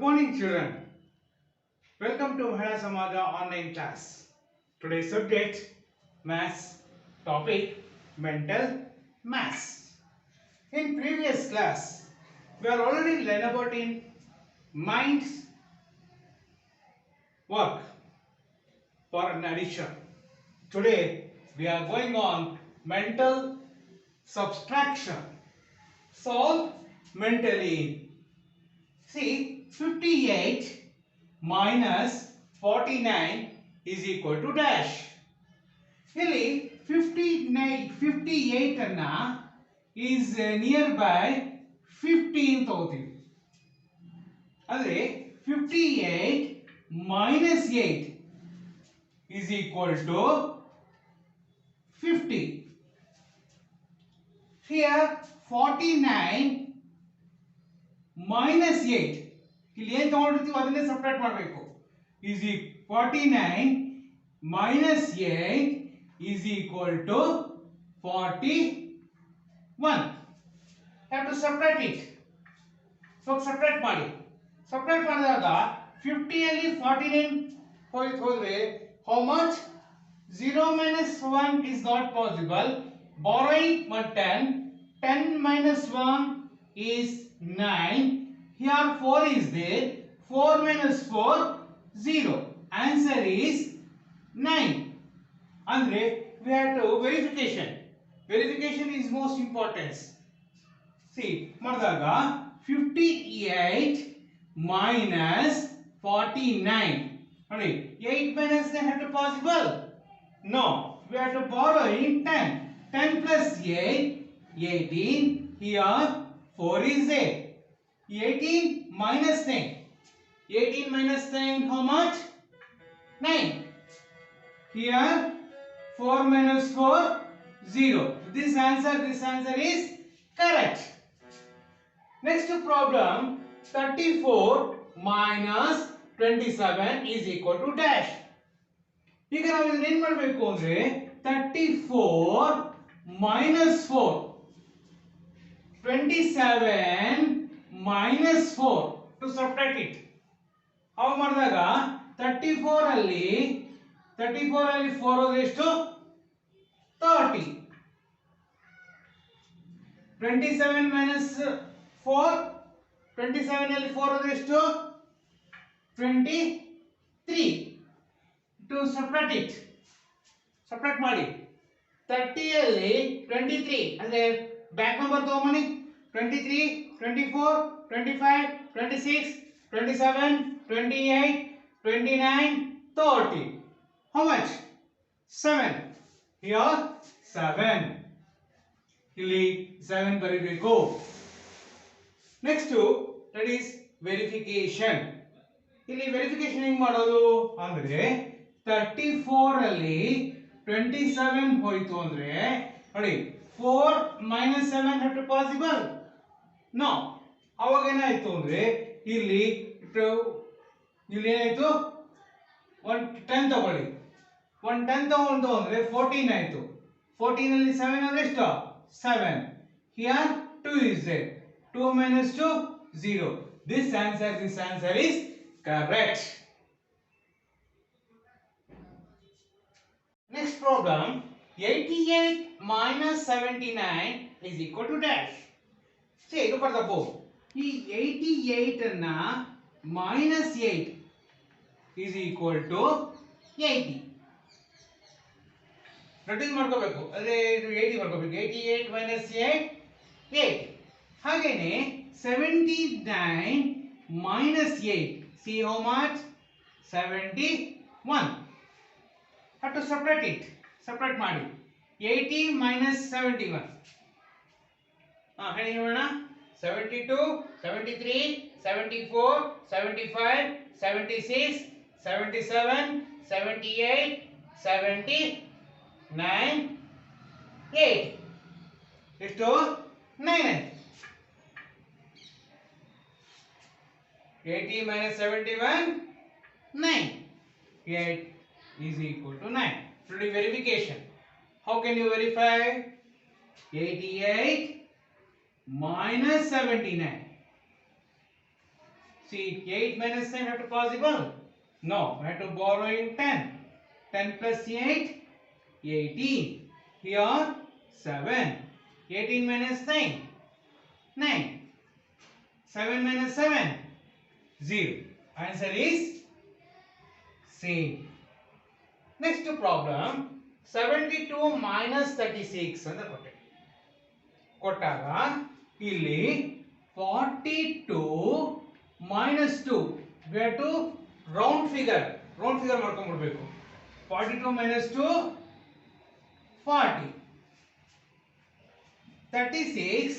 morning, children. Welcome to Mahela Samaja online class. Today's subject, maths. Topic, mental maths. In previous class, we are already learned about in mind's work for an addition. Today, we are going on mental subtraction. Solve mentally. See, 58 minus 49 is equal to dash. ಇಲ್ಲಿ 58 ಅನ್ನ is nearby 15 ತಗೋತೀವಿ. ಅಂದ್ರೆ 58 minus 8 is equal to 50. Here 49 minus 8 ಇಲ್ಲಿ ಏನು ತಗೊಂಡಿರ್ತೀವಿ ಅದನ್ನೇ separate ಮಾಡಬೇಕು. is 49 minus 8 is equal to 41. have to separate it. So separate ಮಾಡಿ. separate ಮಾಡಿದಾಗ 50 ಅಲ್ಲಿ 49 ಹೋದ್ರೆ how much? 0 minus 1 is not possible. Borrowing 10. 10 minus 1 is 9. Here 4 is there. 4 minus 4 0. Answer is 9. Andre we have to verification. Verification is most important. See ಮಾಡಿದಾಗ 58 minus 49. ನೋಡಿ 8 minus 9 have to possible? No. We have to borrow in 10. 10 plus 8 18. Here 4 is there. 18 minus 9. 18 minus 9 how much? 9. Here 4 minus 4 0. This answer is correct. Next problem, 34 minus 27 is equal to dash. ಈಗ ನಾವು ಇದನ್ನ ಏನು ಮಾಡಬೇಕು ಅಂದ್ರೆ 34 minus 4 27 minus 4 to subtract it. how ಮಾಡಿದಾಗ 34 ಅಲ್ಲಿ 4 ಹೋದ್ರೆ ಎಷ್ಟು 30. 27 minus 4 27 ಅಲ್ಲಿ 4 ಹೋದ್ರೆ ಎಷ್ಟು 23. to subtract it. subtract ಮಾಡಿ 30 ಅಲ್ಲಿ 23 ಅಂದ್ರೆ back number ತಗೊಂಬನ್ನಿ 23 24 25 26 27 28 29 30. how much? 7. here 7. ಇಲ್ಲಿ 7 ಬರೀಬೇಕು. next that is verification. ಇಲ್ಲಿ ವೆರಿಫಿಕೇಶನ್ ಹೆಂಗ್ ಮಾಡೋದು ಅಂದ್ರೆ 34 ಅಲ್ಲಿ 27 ಹೋಯಿತು ಅಂದ್ರೆ ನೋಡಿ 4 minus 7 have to possible? no. ಅವಾಗ ಏನಾಯ್ತು ಅಂದ್ರೆ ಇಲ್ಲಿ ಏನಾಯ್ತು 10 ತಗೊಳ್ಳಿ 10 ತಗೊಂಡು ಅಂದ್ರೆ 14 ಆಯ್ತು. 14 ಅಲ್ಲಿ 7 ಅಂದ್ರೆ ಎಷ್ಟು 7. here 2 is there. 2 minus 2 0. this answer is correct. Next problem, 88 minus 79 is equal to dash. See, ಇದು ಬರ್ದಪ್ಪು ಈ 88 ಅನ್ನ minus 8 is equal to 80. Reduce ಮಾಡ್ಕೋಬೇಕು ಅಂದ್ರೆ ಇದು 80 ಮಾಡ್ಕೋಬೇಕು. 88 minus 8 8. ಹಾಗೇನೆ 79 minus 8. see how much? 71. have to separate it. separate ಮಾಡಿ 80 minus 71. ಹೇಳಿ ನೋಡೋಣ 72 73 74 75 76 77 78 79 8. ಎಷ್ಟು 9 ಆಯ್ತು. 80 minus 71 9. 8 is equal to 9. To do verification, how can you verify? 88 minus 79. See, 8 minus 9 have to possible? No, we have to borrow in 10. 10 plus 8, 18. Here, 7. 18 minus 9, 9. 7 minus 7, 0. Answer is same. Next problem, 72 minus 36 ಅಂತ ಕೊಟ್ಟಾಗ ಇಲ್ಲಿ 42 minus 2 we have to round figure ಮಾಡ್ಕೊಂಡ್ಬಿಡ್ಬೇಕು. 42 minus 2 40. 36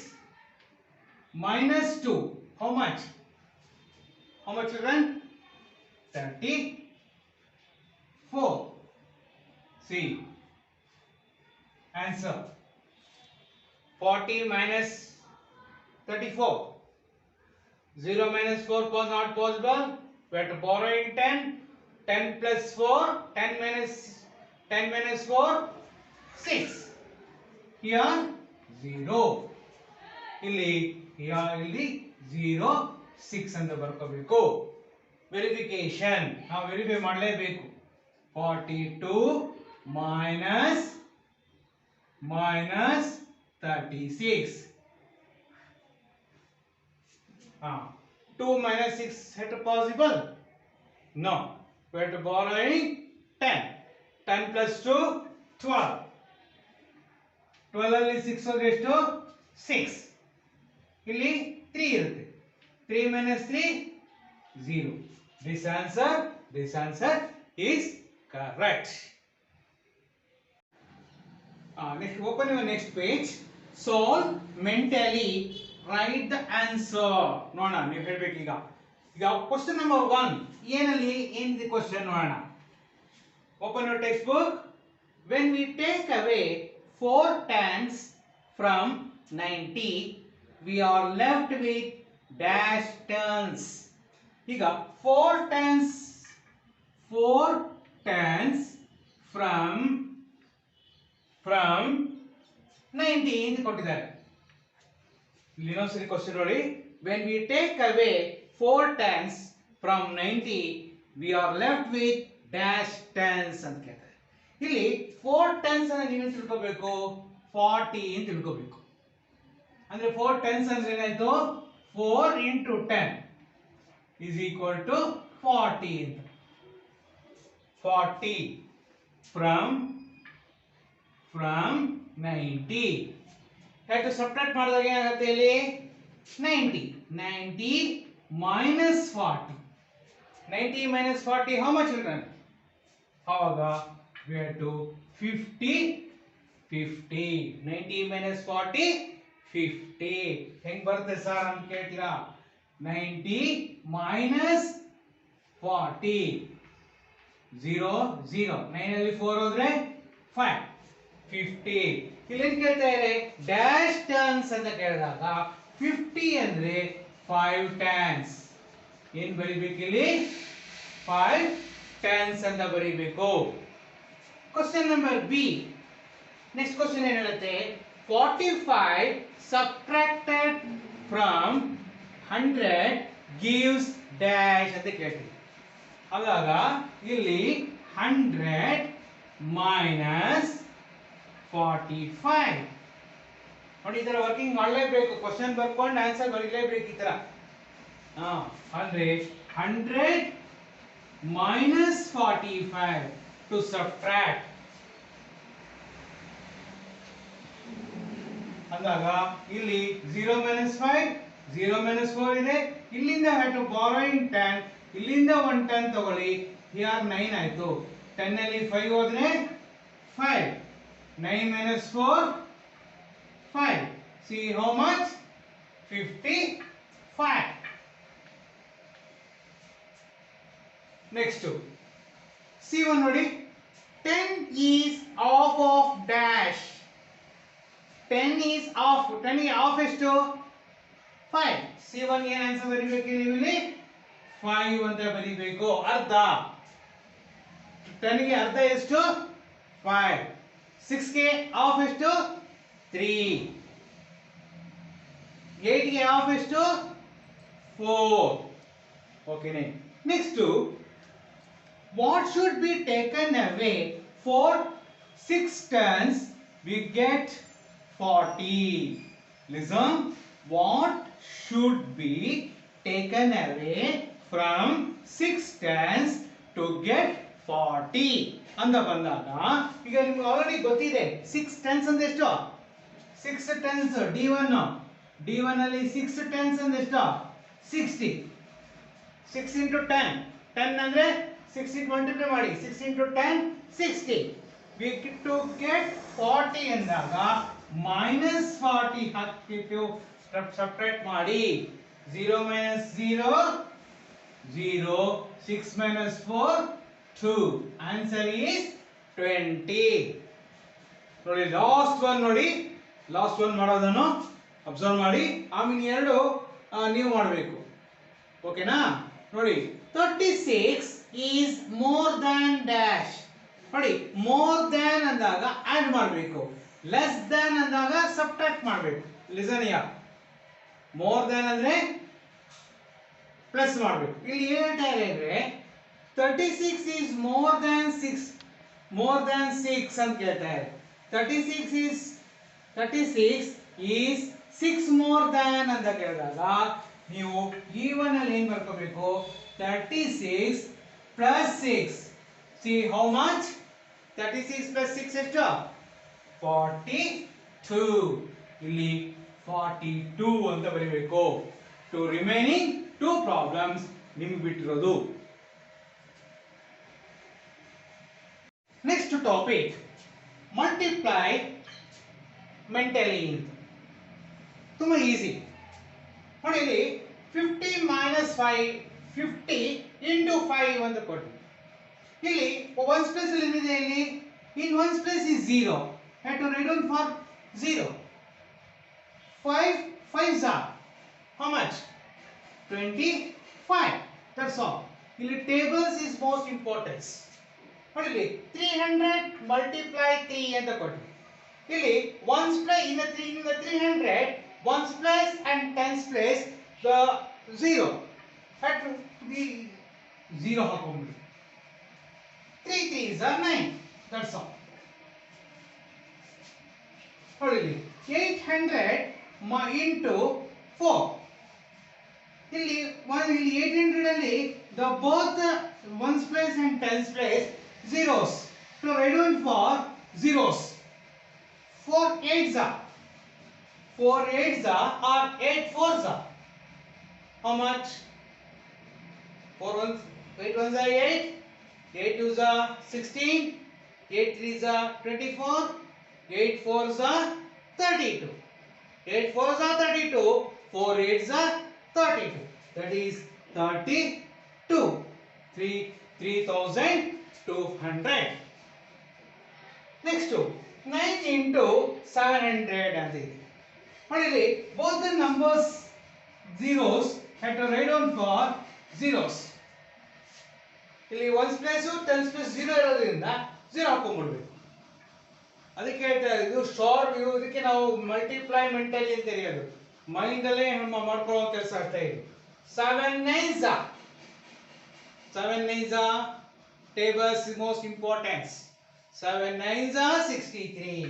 minus 2 how much children? 34. See, answer 40 minus 34. 0 minus 4 was not possible. We have to borrow in 10. 10 plus 4, 10 minus 4, 6. Here 0. ಇಲ್ಲಿ 0 6 ಅಂತ ಬರ್ಕೋಬೇಕು. Verification ನಾವು verify ಮಾಡಲೇಬೇಕು. 42 minus 36. 2 minus 6 had to possible? No. We have to borrow in 10. 10 plus 2, 12. 12 ಅಲ್ಲಿ 6 ಹೋದ್ರೆ ಎಷ್ಟು? 6. ಇಲ್ಲಿ 3 ಇರುತ್ತೆ. 3 minus 3, 0. This answer is correct. Next, open your next page. Solve mentally. Write the answer. ನೋಡೋಣ ನೀವು ಹೇಳಬೇಕು ಈಗ ಕ್ವೆಶ್ಚನ್ ನಂಬರ್ 1 ಏನಿದೆ ಕ್ವೆಶ್ಚನ್ ನೋಡೋಣ. Open your textbook. When we take away 4 tens from 90, we are left with dash tens. ಈಗ 4 tens from 90 ಅಂತ ಕೊಟ್ಟಿದ್ದಾರೆ. ಇಲ್ಲಿ ಇನ್ನೊಂದ್ಸರಿ ಕ್ವೆಶ್ಚನ್ ನೋಡಿ. When we take away 4 tens from 90, we are left with dash tens ಅಂತ ಕೇಳ್ತಾರೆ. ಇಲ್ಲಿ 4 tens ಅನ್ನು ನೀವು ತಿಳ್ಕೋಬೇಕು, 40 ಅಂತ ತಿಳ್ಕೋಬೇಕು. ಅಂದ್ರೆ 4 tens ಅಂದ್ರೆ ಏನಾಯ್ತು? 4 into 10 is equal to 40 ಅಂತ. 40 from 90. have to subtract ಮಾಡಿದಾಗ ಏನಾಗುತ್ತೆ ಇಲ್ಲಿ? 90 minus 40. 90 minus 40 how much children? ಆವಾಗ we have to 50. 90 minus 40, 50. ಹೆಂಗ್ ಬರುತ್ತೆ ಸರ್ ಅಂತ ಕೇಳ್ತೀರಾ? 90 minus 40, 0 0. 9 ಅಲ್ಲಿ 4 ಹೋದ್ರೆ 5. 50. ಇಲ್ಲಿ ಕೇಳ್ತಾ ಇದೆ ಡ್ಯಾಶ್ ಟರ್ನ್ಸ್ ಅಂತ ಕೇಳಿದಾಗ 50 ಅಂದ್ರೆ 5 ಟರ್ನ್ಸ್. ಏನ್ ಬರೀಬೇಕು ಇಲ್ಲಿ? 5 ಟರ್ನ್ಸ್ ಅಂತ ಬರೀಬೇಕು. Question number B. Next question ಏನು ಹೇಳುತ್ತೆ? 45 subtracted from 100 gives dash ಅಂತ ಕೇಳ್ತೀವಿ. ಆವಾಗ ಇಲ್ಲಿ 100 minus 45. ನೋಡಿ ಈ ತರ ವರ್ಕಿಂಗ್ ಮಾಡಲೇಬೇಕು. ಕ್ವೆಶ್ಚನ್ ಬರ್ಕೊಂಡು ಆನ್ಸರ್ ಬರೀಲೇಬೇಕು ಈ ತರ. ಅಂದ್ರೆ 100 minus 45 to subtract ಅಂದಾಗ ಇಲ್ಲಿ 0 minus 5, 0 minus 4 ಇದೆ. ಇಲ್ಲಿಂದ have to borrow in 10. ಇಲ್ಲಿಂದ 1 10 ತಗೊಳ್ಳಿ. here 9 ಆಯ್ತು. 10 ಅಲ್ಲಿ 5 ಹೋದ್ರೆ 5. 9 minus 4, 5. See how much? 55. Next C1 ನೋಡಿ. 10 is half of dash. 10 is half. 10 is half ಎಷ್ಟು? 5. C1 ಏನು ಆನ್ಸರ್ ಬರೀಬೇಕು ಇಲ್ಲಿ? 5 ಅಂತ ಬರೀಬೇಕು. ಅರ್ಧ. 10 ಗೆ ಅರ್ಧ ಎಷ್ಟು? 5. 6 ಗೆ half ಎಷ್ಟು? 3. 8 ಗೆ half ಎಷ್ಟು? 4. ಓಕೆನೆ. Next, what should be taken away for 6 tons we get 40? Listen, what should be taken away from 6 tons to get 40 ಅಂತ ಬಂದಾಗ ಈಗ ನಿಮ್ಗೆ ಆಲ್ರೆಡಿ ಗೊತ್ತಿದೆ 6 tons ಅಂದ್ರೆ ಎಷ್ಟು? 6 tons D1 ಅಲ್ಲಿ 6 tons ಅಂದ್ರೆ ಎಷ್ಟು? 60. 6 into 10 10 ಅಂದ್ರೆ 60 ಮಲ್ಟಿಪ್ಲೈ ಮಾಡಿ 6 into 10 60. We to get 40 ಎಂದಾಗ minus 40 ಹಾಕಿಟ್ಟು ಸಬ್ಟ್ರಾಕ್ಟ್ ಮಾಡಿ 0 minus 0 0 6 minus 4 2. Answer is 20. ನೋಡಿ ಲಾಸ್ಟ್ ಒನ್ ಮಾಡೋದನ್ನು ಅಬ್ಸರ್ವ್ ಮಾಡಿ, ಆಮೇಲೆ ಎರಡು ನೀವು ಮಾಡಬೇಕು. ಓಕೆನಾ? ನೋಡಿ 36 is more than dash. ನೋಡಿ more than ಅಂದಾಗ ಆಡ್ ಮಾಡಬೇಕು, less than ಅಂದಾಗ ಸಬ್ಟ್ರಾಕ್ಟ್ ಮಾಡಬೇಕು. ಲಿಸನ್ ಯಾ, more than ಅಂದ್ರೆ ಪ್ಲಸ್ ಮಾಡಬೇಕು. ಇಲ್ಲಿ ಏನು ಹೇಳ್ತಾ ಇದ್ದಾರೆ, 36 is more than 6 ಅಂತ ಕೇಳ್ತಾ ಇದೆ. 36 is 6 more than ಅಂತ ಕೇಳಿದಾಗ ನೀವು E1 ಅಲ್ಲಿ ಏನು ಬರ್ಕೋಬೇಕು, 36 plus 6. See how much? 36 plus 6 ಎಷ್ಟು? 42. ಇಲ್ಲಿ 42 ಅಂತ ಬರೀಬೇಕು. ಟು ರಿಮೈನಿಂಗ್ 2 ಪ್ರಾಬ್ಲಮ್ಸ್ ನಿಮ್ಗೆ ಬಿಟ್ಟಿರೋದು. Next topic, multiply mentally. ತುಂಬಾ ಈಸಿ ನೋಡಿ. ಇಲ್ಲಿ 50 minus 5 50 into 5 ಅಂತ ಕೊಟ್ಟು ಇಲ್ಲಿ ಒನ್ಸ್ ಪ್ಲೇಸ್ ಅಲ್ಲಿ ಏನಿದೆ, ಇಲ್ಲಿ in ones place is 0. I have to write down for 0. 5 5s are how much? 25. That's all. ಇಲ್ಲಿ tables is most important. ನೋಡಿ 300 multiply 3 ಅಂತ ಕೊಟ್ಟು ಇಲ್ಲಿ ones place in the 300 ones place and tens place the 0 had to be 0 ಹಾಕೊಂಡ್ಬಿಡಿ. 3 3s are 9. That's all. ನೋಡಿ 800 into 4 ಇಲ್ಲಿ 800 ಅಲ್ಲಿ the both the ones place and tens place zeros, to write down for zeros. 4 8s are or 8 4s are how much? 4 1s 8 1s are 8, 8 2s are 16, 8 3s are 24, 8 4s are 32. 8 4s are 32, 4 8s are 32. That is 32. 3200. Next 9 into 700 ಅಂತ ಇದೆ. ನೋಡಿ both the numbers zeros have to write down for zeros. ಇಲ್ಲಿ ones place tens place 0 ಇರೋದ್ರಿಂದ 0 ಹಾಕೊಂಡ್ಬಿಡ್ಬೇಕು. ಅದಕ್ಕೆ ಹೇಳ್ತಾ ಇದ್ದು short view, ಇದಕ್ಕೆ ನಾವು ಮಲ್ಟಿಪ್ಲೈ ಮೆಂಟಲಿ ಅಂತ ಕರೆಯೋದು. ಮೈಂಡ್ ಅಲ್ಲೇ ಮಾಡ್ಕೊಳ್ಳೋ ಕೆಲಸ ಆಗ್ತಾ ಇದೆ. 7 9s are tables is most important. 7 9s are 63.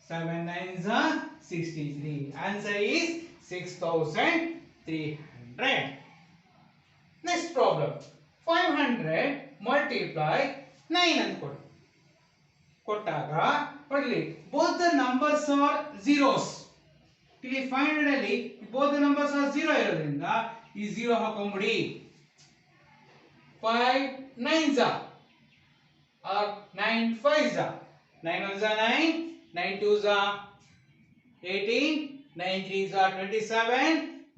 7 9s are 63. Answer is 6300. Next problem, 500 multiply 9 ಅಂತ ಕೊಟ್ಟಾಗ ನೋಡಿ both the numbers are zeros. ಇಲ್ಲಿ 500 ಅಲ್ಲಿ both the numbers are 0 ಇರೋದ್ರಿಂದ ಈ 0 ಹಾಕೊಂಡ್ಬಿಡಿ. 5 9s are or 9 5s are 9 1s are 9, 9 2s are 18, 9 3s are 27,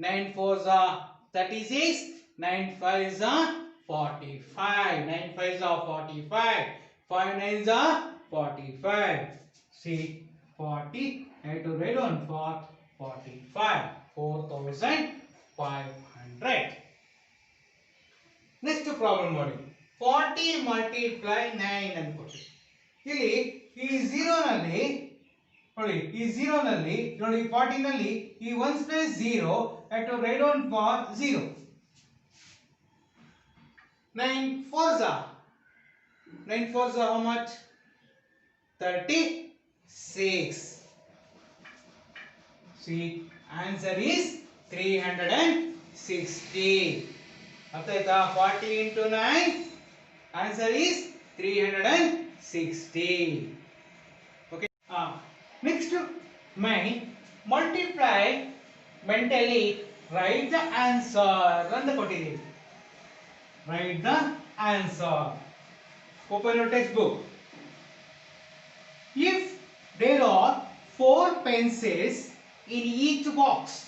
9 4s are 36, 9 5s are 45. 9 5s are 45. 5 9s are 45. See 40, I have to write down for 45. 4500. Next problem ನೋಡಿ, 40 multiply 9 ಅನ್ಕೊಳ್ಳಿ. ಇಲ್ಲಿ ಈ 0 ನಲ್ಲಿ ನೋಡಿ, ಈ 0 ನಲ್ಲಿ ನೋಡಿ 40 ನಲ್ಲಿ ಈ 1 place 0 I have to write down for 0. 9 fours are 9 fours are how much? 36. See, answer is 360. Artha 40 into 9. Answer is 360. Okay. Next, my multiply mentally write the answer. Run the quotation. Write the answer. Open your textbook. If there are 4 pencils in each box,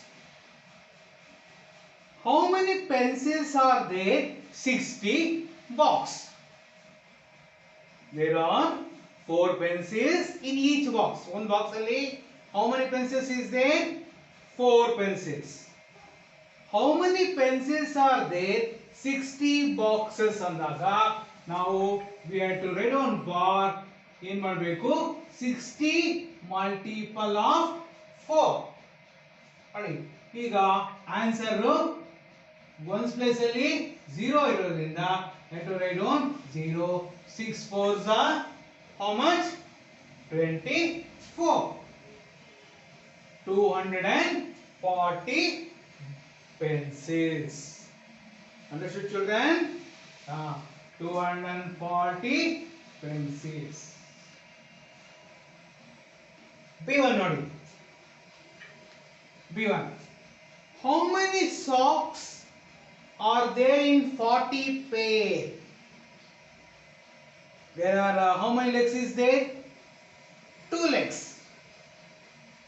how many pencils are there? 60 box. There are 4 pencils in each box. One box only. How many pencils is there? 4 pencils. How many pencils are there? 60 boxes andaga. Now we have to write on bar. ಏನು ಮಾಡಬೇಕು 60 multiple of 4 ನೋಡಿ ಈಗ answer once place ಅಲ್ಲಿ 0 ಇರೋದ್ರಿಂದ let us write on 0 6 4s are how much 24 240 pencils. Understood children? 240 pencils. B1 nodi. B1. How many socks are there in 40 pair? There are how many legs is there? 2 legs.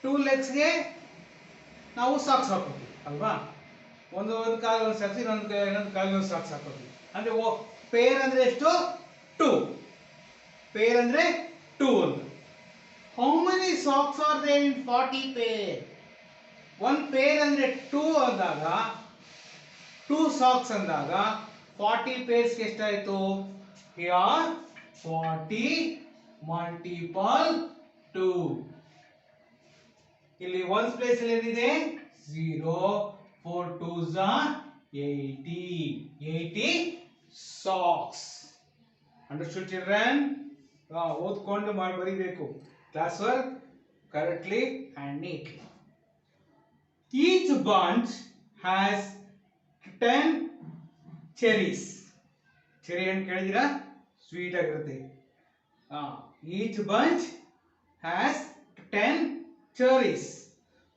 2 legs ಗೆ ನಾವು socks ಹಾಕೋತೀವಿ ಅಲ್ವಾ ಒಂದು ಕಾಲು ಒಂದು socks ಇನ್ನೊಂದು ಕಾಲು socks ಹಾಕೋತೀವಿ ಅಂದ್ರೆ peer ಅಂದ್ರೆ ಎಷ್ಟು 2 peer ಅಂದ್ರೆ 2 ಒಂದು how many socks are there in 40 pair one pair ಅಂದ್ರೆ 2 ಅಂದಾಗ 2 socks ಅಂದಾಗ 40 pairs ಗೆ ಎಷ್ಟಾಯಿತು here 40 multiple 2 ಇಲ್ಲಿ ones place ಅಲ್ಲಿ ಏನಿದೆ 0 4 2s are 80 socks. Understood children? ಓದ್ಕೊಂಡು ಮಾಡಿ ಬರೀಬೇಕು class work correctly and neatly. Each bunch has 10 cherries. Cherry ಅಂತ ಕೇಳಿದಿರಾ ಸ್ವೀಟ್ ಆಗಿರುತ್ತೆ each bunch has 10 cherries.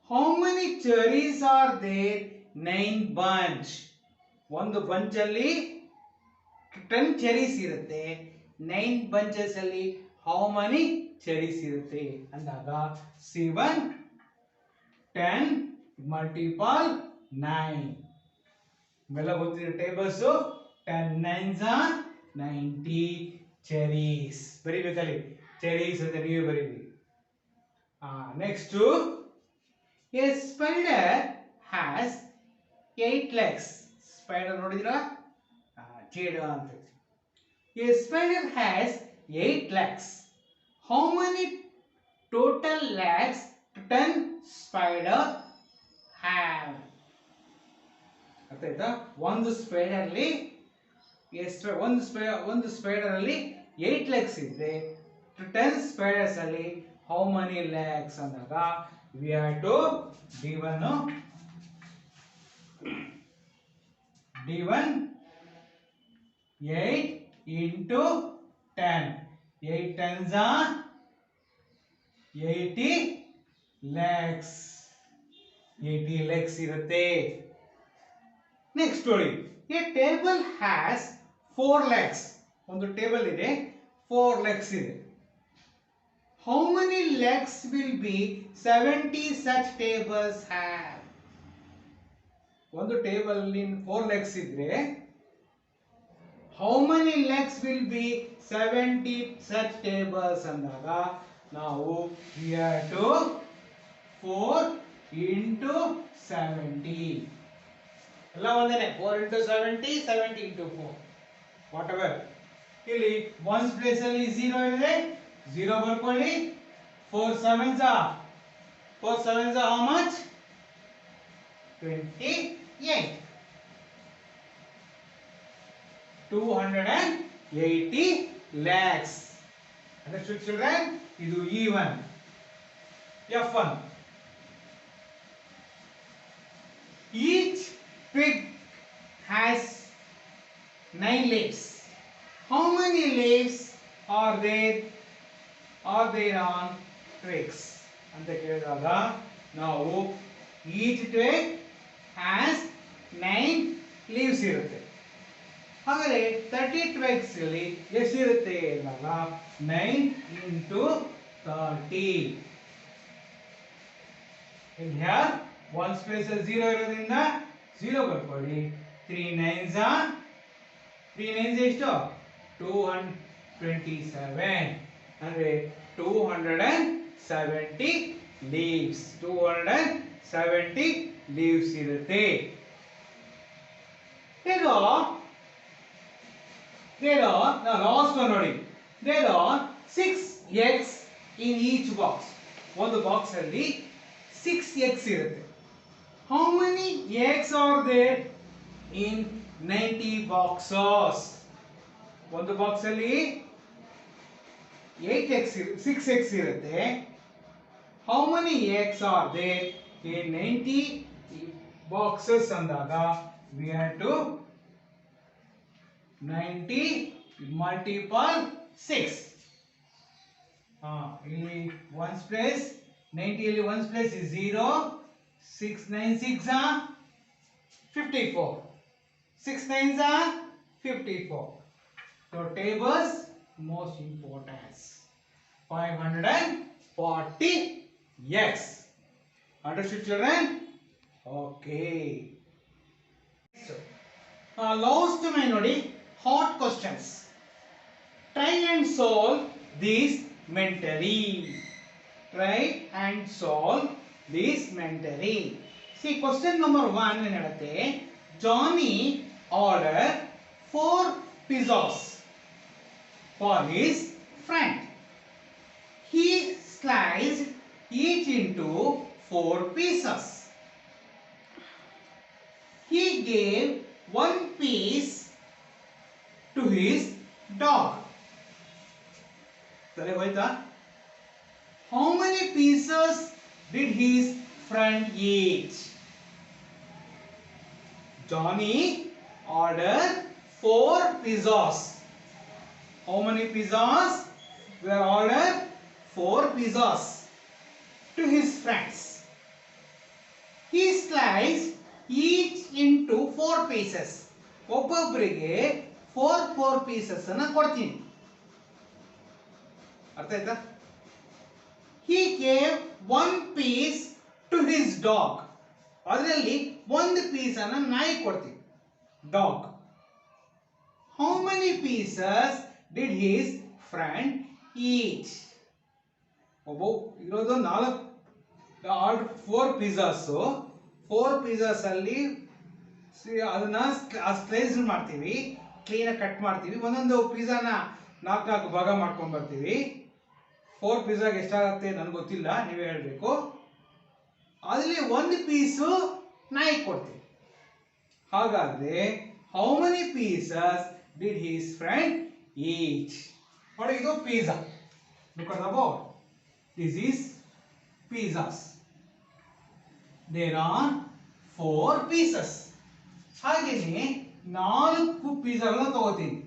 How many cherries are there? 9 bunch. ಒಂದು bunch ಅಲ್ಲಿ 10 cherries ಇರುತ್ತೆ 9 bunches ಅಲ್ಲಿ how many cherries ಇರುತ್ತೆ ಅಂದಾಗ C1 10 multiple 9 ಇವೆಲ್ಲ ಗೊತ್ತಿರೋ tables 10 9s are 90 cherries ಬರಿಬೇಕಲ್ಲಿ cherries ಅಂತ ನೀವೇ ಬರೀರಿ next a spider has 8 legs spider ನೋಡಿದಿರಾ ಚೇಡ ಅಂತ a spider has 8 legs how many total legs 10 spider have ಅರ್ಥ ಆಯ್ತಾ ಒಂದು ಸ್ಪೈಡರ್ ಅಲ್ಲಿ ಒಂದು ಸ್ಪೈಡರ್ ಅಲ್ಲಿ 8 legs ಇದ್ರೆ 10 spiders ಅಲ್ಲಿ how many legs ಅಂದಾಗ we have to d1 8 into 10 8 tens are 80 legs 80 legs ಇರುತ್ತೆ ನೆಕ್ಸ್ಟ್ ನೋಡಿ a table has 4 legs ಒಂದು ಟೇಬಲ್ ಇದೆ 4 legs ಇದೆ how many legs will be 70 such tables have ಒಂದು ಟೇಬಲ್ ಅಲ್ಲಿ 4 legs ಇದ್ರೆ how many legs will be 70 such tables ಅಂದಾಗ ನಾವು we have to 4 into 70 ಎಲ್ಲ ಒಂದೇನೆ 4 into 70 70 into 4 whatever ಇಲ್ಲಿ ones place ಅಲ್ಲಿ 0 ಇದೆ 0 ಬರ್ಕೊಳ್ಳಿ 4 sevens are how much 28 280 lakhs. Understood, children? Idu E1. F1. Each pig has 9 legs. How many legs are there on twigs? ಅಂತ ಕೇಳಿದಾಗ ನಾವು each twig has 9 leaves ಇರುತ್ತೆ. ಹಾಗಾದ್ರೆ 30 twigs ಅಲ್ಲಿ ಎಷ್ಟಿರುತ್ತೆ ಅಂದಾಗ 9 into 30. In here one space ಅಲ್ಲಿ 0 ಇರೋದ್ರಿಂದ 0 ಬರ್ಕೊಳ್ಳಿ. 3 9s are 3 9s ಎಷ್ಟು 227 ಅಂದ್ರೆ 270 leaves. 270 leaves ಇರುತ್ತೆ. There are now last one ನೋಡಿ. There are 6 eggs in each box. ಒಂದು ಬಾಕ್ಸ್ ಅಲ್ಲಿ 6 eggs ಇರುತ್ತೆ. How many eggs are there in 90 boxes? ಒಂದು ಬಾಕ್ಸ್ ಅಲ್ಲಿ 8 eggs 6 eggs ಇರುತ್ತೆ. How many eggs are there in 90 boxes ಅಂದಾಗ we have to 90 multiple 6. ಇಲ್ಲಿ 1's place 90 ಅಲ್ಲಿ 1's place is 0. 6 9 6 are 54. 6 9s are 54. So tables most important. 540 x. Understood, children? Okay. So, last my nodi hot questions. Try and solve these mentally. Try and solve these mentally. See, question number 1 ಏನು ಹೇಳುತ್ತೆ Johnny ordered 4 pizzas for his friend. He sliced each into 4 pieces. He gave 1 piece to his dog. Sare hoyta? How many pieces did his friend eat? Johnny ordered 4 pizzas. How many pizzas were ordered? 4 pizzas to his friends. He sliced each into 4 pieces. ಒಬ್ಬೊಬ್ಬರಿಗೆ 4 pieces ಅನ್ನು ಕೊಡ್ತೀನಿ. ಅರ್ಥ ಆಯ್ತಾ? He gave 1 piece to his dog. ಅದರಲ್ಲಿ 1 piece ಅನ್ನು ನಾಯಿ ಕೊಡ್ತೀನಿ. Dog. How many pieces did his friend eat? ಒಬ್ಬ ಇರೋದು 4 pizzas. 4 pizzas ಅಲ್ಲಿ ಅದನ್ನ ಸ್ಲೈಸ್ ಮಾಡ್ತೀವಿ, ಕ್ಲೀನ್ ಆಗಿ ಕಟ್ ಮಾಡ್ತೀವಿ. ಒಂದೊಂದು ಪಿಜ್ಜಾನ 4 ಭಾಗ ಮಾಡ್ಕೊಂಡು ಬರ್ತೀವಿ. 4 ಪಿಜ್ಜಾಗೆ ಎಷ್ಟಾಗುತ್ತೆ ನನಗೆ ಗೊತ್ತಿಲ್ಲ, ನೀವೇ ಹೇಳಬೇಕು. ಅದರಲ್ಲಿ 1 ಪೀಸು ನಾಯಿ ಕೊಡ್ತೀವಿ. ಹಾಗಾದ್ರೆ how many pieces did his friend eat? ನೋಡಿ, ಇದು pizza. Because about this is pizzas. There are 4 pieces. ಹಾಗೆಯೇ 4 ಪಿಜ್ಜಾಗಳನ್ನು ತಗೋತೀನಿ.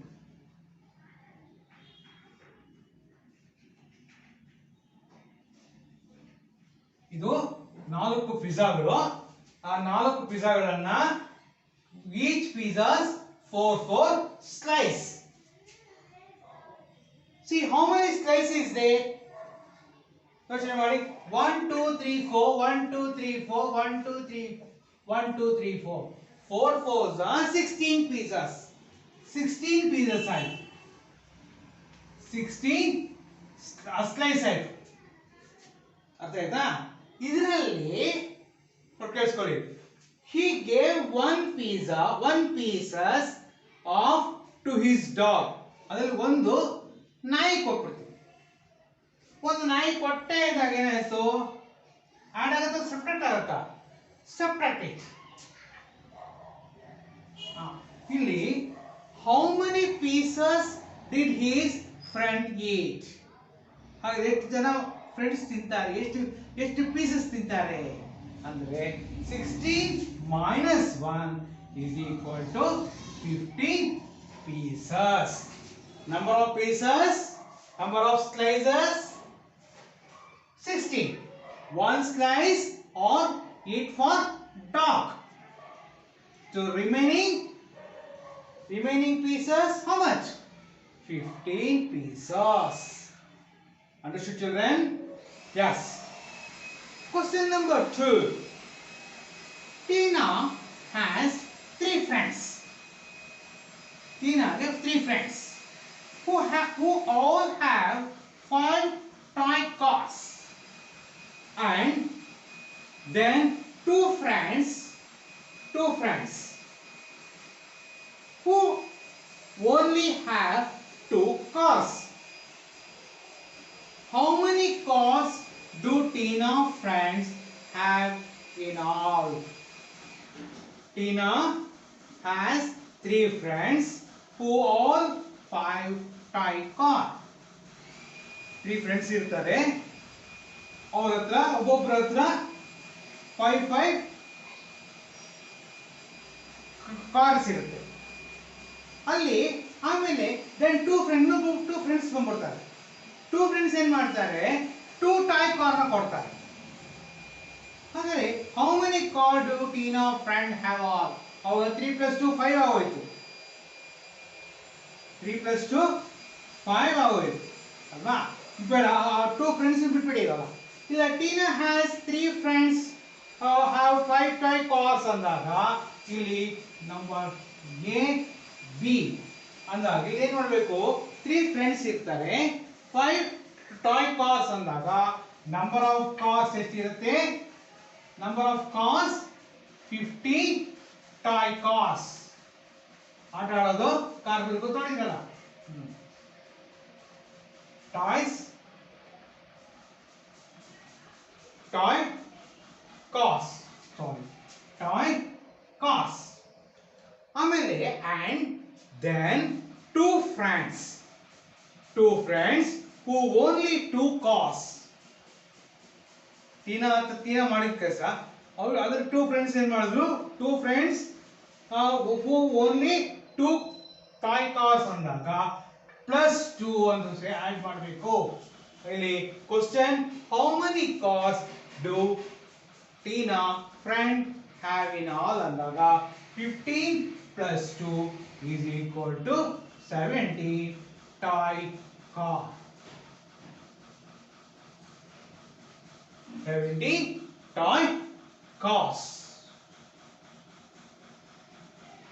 ಇದು 4 ಪಿಜ್ಜಾಗಳು. ಆ 4 ಪಿಜ್ಜಾಗಳನ್ನ each pizzas 4 slice. See how many slices there? ಯೋಚನೆ ಮಾಡಿ. 1 2 3 4 1 2 3 4 1 2 3 1 2 3 4 4 4s are 16 pizzas. 16 pizzas ಆಯ್ತು. 16 ಸ್ಲೈಸ್ ಆಯ್ತು. ಅರ್ಥ ಆಯ್ತಾ? ಇದರಲ್ಲಿ ಕೇಳಿಸ್ಕೊಳ್ಳಿ. He gave 1 pieces of to his dog. ಅದರಲ್ಲಿ ಒಂದು ನಾಯಿ ಕೊಟ್ಬಿಡ್ತೀವಿ. ಒಂದು ನಾಯಿ ಕೊಟ್ಟೆ ಇದ್ದಾಗ ಏನಾಯ್ತು? ಆಡ್ ಆಗುತ್ತಾ ಸಪ್ರೇಟ್ ಆಗುತ್ತಾ? ಸಪ್ರೇಟ್. ಇಲ್ಲಿ how many pieces did his friend eat? ಹಾಗಾದ್ರೆ ಎಷ್ಟು ಜನ ಫ್ರೆಂಡ್ಸ್ ತಿಂತಾರೆ, ಎಷ್ಟು ಪೀಸಸ್ ತಿಂತಾರೆ ಅಂದ್ರೆ 16 minus 1 is equal to 15 pieces. Number of pieces, number of slices 16. One slice or eat for dog. So remaining pieces how much? 15 pieces. Understood, children? Yes. Question number 2. Tina has 3 friends. Tina has 3 friends who all have 5 toy cars, and then two friends who only have 2 cars. How many cars do Tina friends have in all? Tina has 3 friends who all 5 toy car. 3 friends ಇರ್ತಾರೆ, ಅವ್ರ ಹತ್ರ ಒಬ್ಬೊಬ್ಬರ ಹತ್ರ 5 cars ಇರುತ್ತೆ. ಅಲ್ಲಿ ಆಮೇಲೆ then two friends ಬಂದ್ಬಿಡ್ತಾರೆ. 2 friends ಏನ್ ಮಾಡ್ತಾರೆ, 2 ಟಾಯ್ ಕಾರ್ನ ಕೊಡ್ತಾರೆ. ಹಾಗಾದ್ರೆ how many car do Tina friend have all? ಅವಾಗ 3 + 2 5 ಆಗೋಯ್ತು. 3 + 2 5 ಆಗೋಯ್ತು ಅಲ್ವಾ? ಬೇಡ, 2 ಫ್ರೆಂಡ್ಸ್ ಬಿಟ್ಬಿಡಿ ಇವಾಗ. ಇಲ್ಲ, Tina has 3 friends have 5 toy cars ಅಂದಾಗ ಇಲ್ಲಿ ನಂಬರ್ ಎ ಬಿ ಅಂದಾಗ ಏನ್ ಮಾಡಬೇಕು, 3 ಫ್ರೆಂಡ್ಸ್ ಇರ್ತಾರೆ, 5 ಟಾಯ್ ಕಾರ್ಸ್ ಅಂದಾಗ ನಂಬರ್ ಆಫ್ ಕಾರ್ಸ್ ಎಷ್ಟಿರುತ್ತೆ? Number of cars 50 toy cars. ಆಟ ಆಡೋದು ಕಾರ್ ಬೇಕು ತೊಗೊಂಡಿರಲ್ಲ, toys toy cars, toy cars. ಆಮೇಲೆ and then two friends who only 2 cars. ತೀನಾ ಮಾಡಿದ ಕೆಲಸ ಅವ್ರು ಅದ್ರ 2 ಫ್ರೆಂಡ್ಸ್ ಏನ್ ಮಾಡಿದ್ರು, 2 friends who only 2 toy cars ಅಂದಾಗ +2 ಅಂತ ಆಡ್ ಮಾಡಬೇಕು. ಇಲ್ಲಿ question, how many cars do Tina friend have in all ಅಂದಾಗ 15 + 2 is equal to 70 toy car. 70 toy cars.